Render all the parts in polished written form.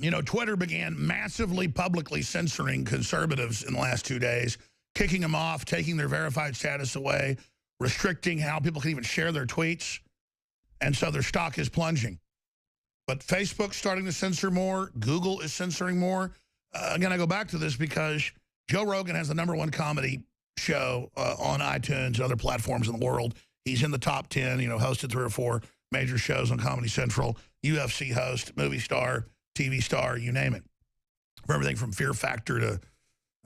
You know, Twitter began massively publicly censoring conservatives in the last 2 days, kicking them off, taking their verified status away, restricting how people can even share their tweets. And so their stock is plunging. But Facebook's starting to censor more. Google is censoring more. Again, I go back to this because Joe Rogan has the #1 comedy show on iTunes and other platforms in the world. He's in the top 10, you know, hosted 3 or 4 major shows on Comedy Central, UFC host, movie star, TV star, you name it. For everything from Fear Factor to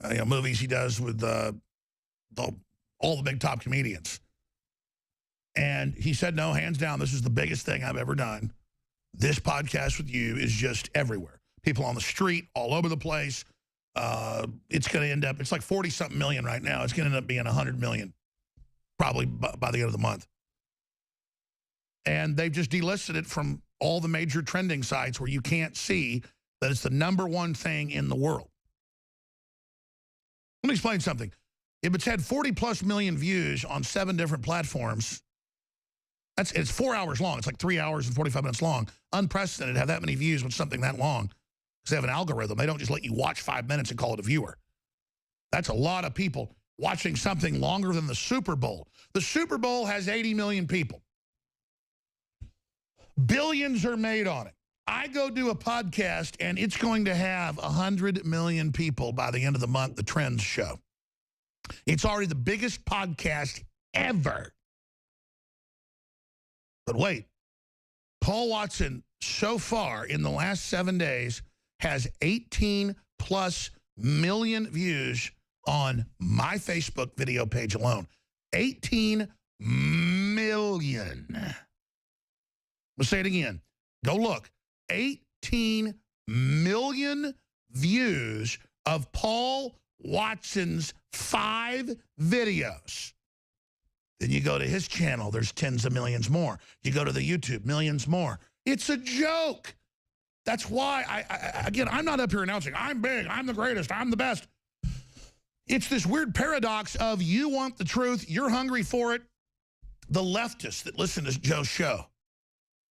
you know, movies he does with all the big top comedians. And he said, no, hands down, this is the biggest thing I've ever done. This podcast with you is just everywhere. People on the street, all over the place. It's going to end up, it's like 40-something million right now. It's going to end up being 100 million, probably by the end of the month. And they've just delisted it from all the major trending sites where you can't see that it's the #1 thing in the world. Let me explain something. If it's had 40+ million views on 7 different platforms, it's 4 hours long. It's like 3 hours and 45 minutes long. Unprecedented to have that many views with something that long. Because they have an algorithm. They don't just let you watch 5 minutes and call it a viewer. That's a lot of people watching something longer than the Super Bowl. The Super Bowl has 80 million people. Billions are made on it. I go do a podcast, and it's going to have 100 million people by the end of the month, the Trends show. It's already the biggest podcast ever. But wait, Paul Watson, so far in the last 7 days, has 18+ million views on my Facebook video page alone. 18 million. Let's say it again. Go look. 18 million views of Paul Watson's 5 videos. Then you go to his channel, there's tens of millions more. You go to the YouTube, millions more. It's a joke. That's why, again, I'm not up here announcing, I'm big, I'm the greatest, I'm the best. It's this weird paradox of you want the truth, you're hungry for it. The leftists that listen to Joe's show,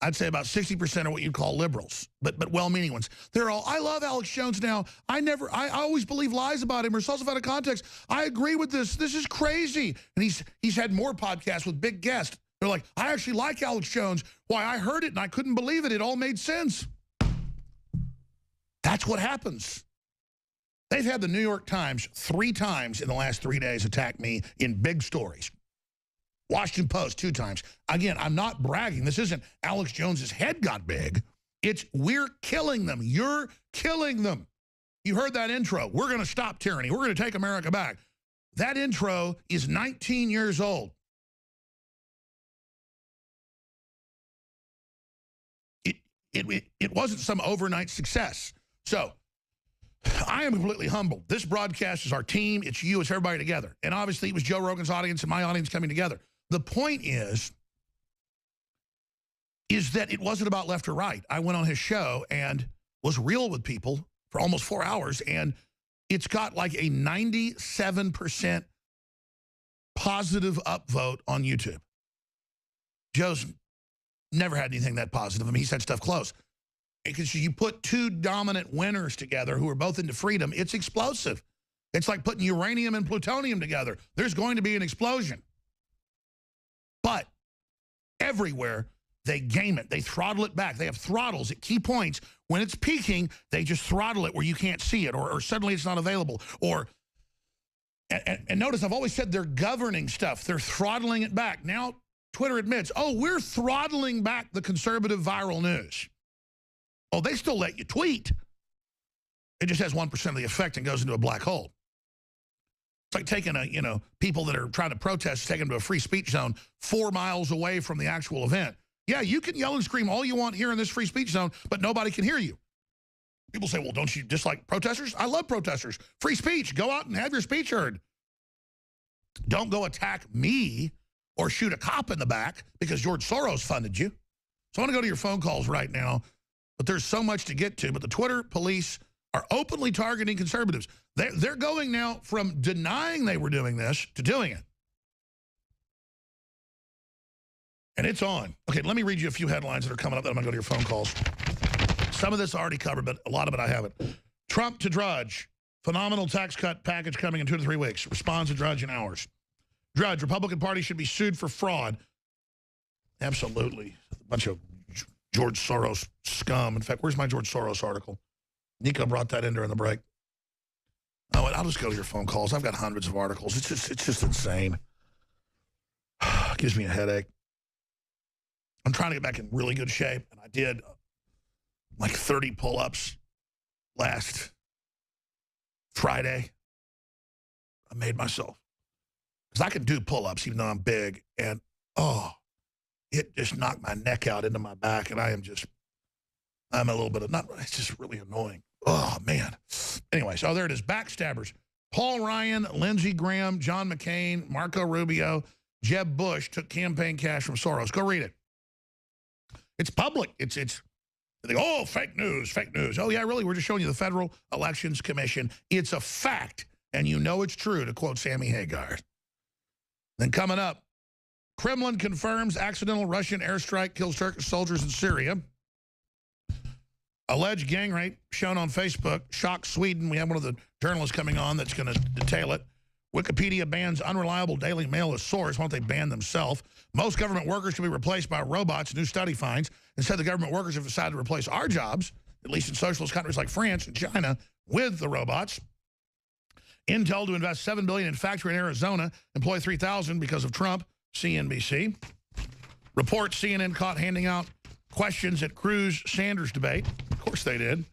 I'd say about 60% are what you'd call liberals, but well-meaning ones. They're all, I love Alex Jones now. I always believe lies about him or sauce out of context. I agree with this. This is crazy. And he's had more podcasts with big guests. They're like, I actually like Alex Jones. Why, I heard it and I couldn't believe it. It all made sense. That's what happens. They've had the New York Times 3 times in the last 3 days attack me in big stories. Washington Post 2 times. Again, I'm not bragging. This isn't Alex Jones's head got big. It's we're killing them. You're killing them. You heard that intro. We're going to stop tyranny. We're going to take America back. That intro is 19 years old. It wasn't some overnight success. So I am completely humbled. This broadcast is our team. It's you. It's everybody together. And obviously it was Joe Rogan's audience and my audience coming together. The point is that it wasn't about left or right. I went on his show and was real with people for almost 4 hours, and it's got like a 97% positive upvote on YouTube. Joe's never had anything that positive. I mean, he said stuff close. Because you put 2 dominant winners together who are both into freedom, it's explosive. It's like putting uranium and plutonium together. There's going to be an explosion. But everywhere, they game it. They throttle it back. They have throttles at key points. When it's peaking, they just throttle it where you can't see it, or suddenly it's not available. And notice I've always said they're governing stuff. They're throttling it back. Now Twitter admits, oh, we're throttling back the conservative viral news. Oh, they still let you tweet. It just has 1% of the effect and goes into a black hole. It's like taking people that are trying to protest, taking them to a free speech zone 4 miles away from the actual event. Yeah, you can yell and scream all you want here in this free speech zone, but nobody can hear you. People say, well, don't you dislike protesters? I love protesters. Free speech. Go out and have your speech heard. Don't go attack me or shoot a cop in the back because George Soros funded you. So I want to go to your phone calls right now, but there's so much to get to. But the Twitter police are openly targeting conservatives. They're going now from denying they were doing this to doing it. And it's on. Okay, let me read you a few headlines that are coming up that I'm going to go to your phone calls. Some of this I already covered, but a lot of it I haven't. Trump to Drudge. Phenomenal tax cut package coming in 2 to 3 weeks. Responds to Drudge in hours. Drudge, Republican Party should be sued for fraud. Absolutely. A bunch of George Soros scum. In fact, where's my George Soros article? Nico brought that in during the break. Oh, I'll just go to your phone calls. I've got hundreds of articles. It's just insane. It gives me a headache. I'm trying to get back in really good shape, and I did like 30 pull-ups last Friday. I made myself. Because I can do pull-ups even though I'm big, and it just knocked my neck out into my back, and I'm a little bit of, it's just really annoying. Oh, man. Anyway, so there it is. Backstabbers. Paul Ryan, Lindsey Graham, John McCain, Marco Rubio, Jeb Bush took campaign cash from Soros. Go read it. It's public. It's they go, oh, fake news, fake news. Oh, yeah, really? We're just showing you the Federal Elections Commission. It's a fact, and you know it's true, to quote Sammy Hagar. Then coming up, Kremlin confirms accidental Russian airstrike kills Turkish soldiers in Syria. Alleged gang rape shown on Facebook shocks Sweden. We have one of the journalists coming on that's going to detail it. Wikipedia bans unreliable Daily Mail as source. Why don't they ban themselves? Most government workers should be replaced by robots, new study finds. Instead, the government workers have decided to replace our jobs, at least in socialist countries like France and China, with the robots. Intel to invest $7 billion in factory in Arizona, employ 3,000 because of Trump, CNBC. Report CNN caught handing out questions at Cruz-Sanders debate. Of course they did.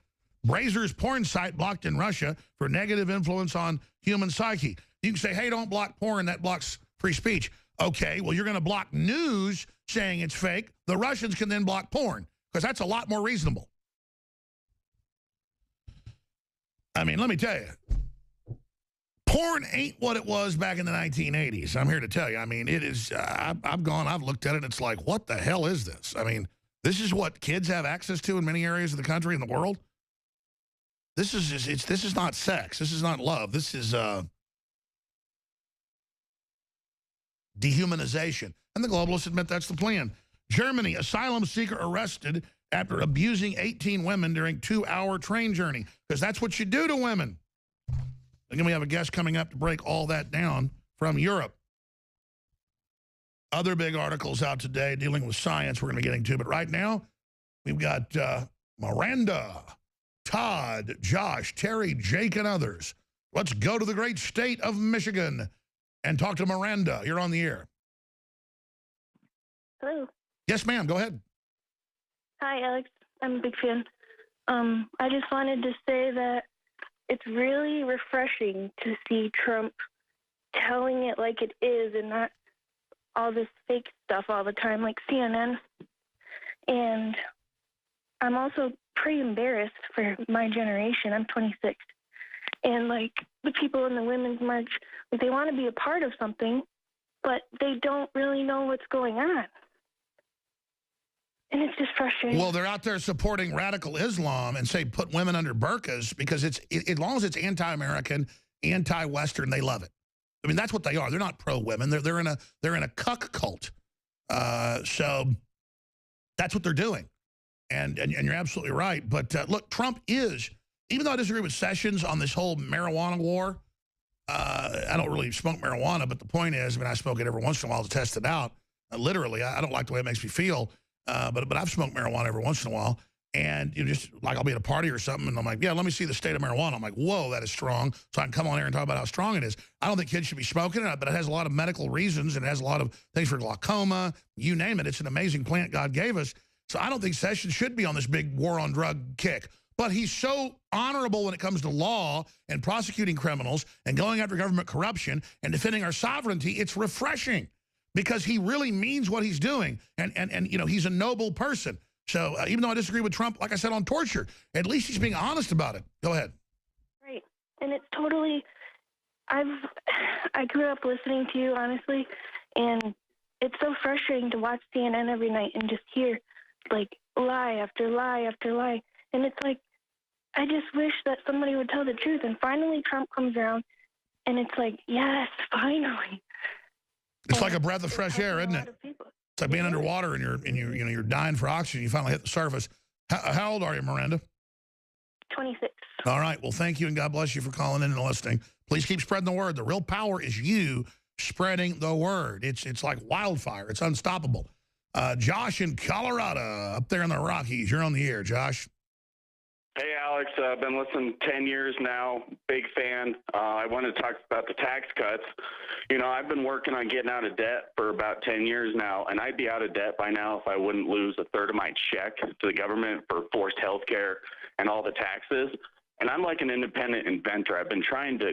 Brazer's porn site blocked in Russia for negative influence on human psyche. You can say, hey, don't block porn, that blocks free speech. Okay, well, you're going to block news saying it's fake. The Russians can then block porn, because that's a lot more reasonable. I mean, let me tell you, porn ain't what it was back in the 1980s. I'm here to tell you. I mean, it is, I've looked at it, and it's like, what the hell is this? I mean, this is what kids have access to in many areas of the country and the world. This is not sex. This is not love. This is dehumanization. And the globalists admit that's the plan. Germany, asylum seeker arrested after abusing 18 women during 2-hour train journey. Because that's what you do to women. Again, we have a guest coming up to break all that down from Europe. Other big articles out today dealing with science we're going to be getting to. But right now, we've got Miranda, Todd, Josh, Terry, Jake, and others. Let's go to the great state of Michigan and talk to Miranda. You're on the air. Hello. Yes, ma'am. Go ahead. Hi, Alex. I'm a big fan. I just wanted to say that it's really refreshing to see Trump telling it like it is and not all this fake stuff all the time, like CNN. And I'm also pretty embarrassed for my generation. I'm 26. And, like, the people in the Women's March, like, they want to be a part of something, but they don't really know what's going on. And it's just frustrating. Well, they're out there supporting radical Islam and say put women under burqas because as long as it's anti-American, anti-Western, they love it. I mean, that's what they are. They're not pro-women. They're in a cuck cult. So that's what they're doing. And you're absolutely right. But look, Trump is, even though I disagree with Sessions on this whole marijuana war, I don't really smoke marijuana, but the point is, I mean, I smoke it every once in a while to test it out. Literally, I don't like the way it makes me feel. But I've smoked marijuana every once in a while. And you just, like, I'll be at a party or something, and I'm like, yeah, let me see the state of marijuana. I'm like, whoa, that is strong. So I can come on here and talk about how strong it is. I don't think kids should be smoking it, but it has a lot of medical reasons, and it has a lot of things for glaucoma, you name it. It's an amazing plant God gave us. So I don't think Sessions should be on this big war on drug kick. But he's so honorable when it comes to law and prosecuting criminals and going after government corruption and defending our sovereignty. It's refreshing because he really means what he's doing. And you know, he's a noble person. So even though I disagree with Trump, like I said, on torture, at least he's being honest about it. Go ahead. Right. And it's totally, I grew up listening to you, honestly, and it's so frustrating to watch CNN every night and just hear, like, lie after lie after lie. And it's like, I just wish that somebody would tell the truth. And finally Trump comes around, and it's like, yes, finally. It's like a breath of fresh air, isn't it? It's like being underwater and you're dying for oxygen. You finally hit the surface. How old are you, Miranda? 26. All right. Well, thank you, and God bless you for calling in and listening. Please keep spreading the word. The real power is you spreading the word. It's like wildfire. It's unstoppable. Josh in Colorado, up there in the Rockies. You're on the air, Josh. Hey, Alex. I've been listening 10 years now. Big fan. I want to talk about the tax cuts. You know, I've been working on getting out of debt for about 10 years now, and I'd be out of debt by now if I wouldn't lose a third of my check to the government for forced health care and all the taxes. And I'm like an independent inventor. I've been trying to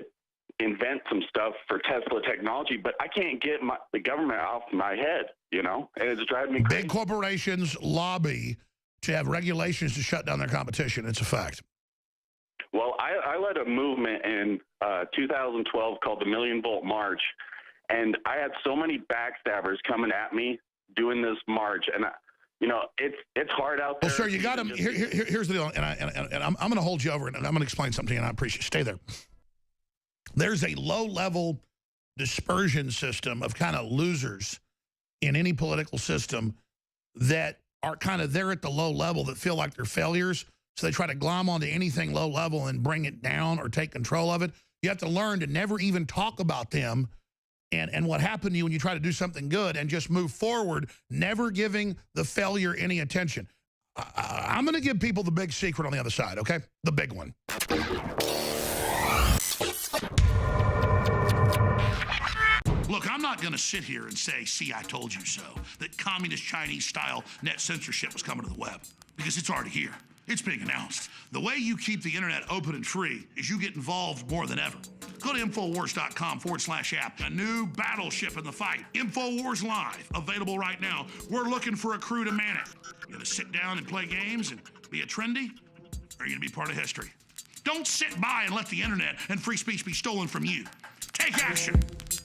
invent some stuff for Tesla technology, but I can't get the government off my head, you know, and it's driving me crazy. Big corporations lobby to have regulations to shut down their competition. It's a fact. Well, I led a movement in 2012 called the Million Volt March, and I had so many backstabbers coming at me doing this march, and you know, it's hard out there. Well, sir, you got them. Here's the deal, and I'm going to hold you over, and I'm going to explain something, and I appreciate it. Stay there. There's a low-level dispersion system of kind of losers in any political system that are kind of there at the low level that feel like they're failures, so they try to glom onto anything low level and bring it down or take control of it. You have to learn to never even talk about them and what happened to you when you try to do something good and just move forward, never giving the failure any attention. I'm going to give people the big secret on the other side, okay? The big one. Look, I'm not going to sit here and say, see, I told you so, that communist Chinese-style net censorship was coming to the web, because it's already here. It's being announced. The way you keep the internet open and free is you get involved more than ever. Go to Infowars.com/app. A new battleship in the fight. Infowars Live, available right now. We're looking for a crew to man it. You going to sit down and play games and be a trendy? Or are you going to be part of history? Don't sit by and let the internet and free speech be stolen from you. Take action.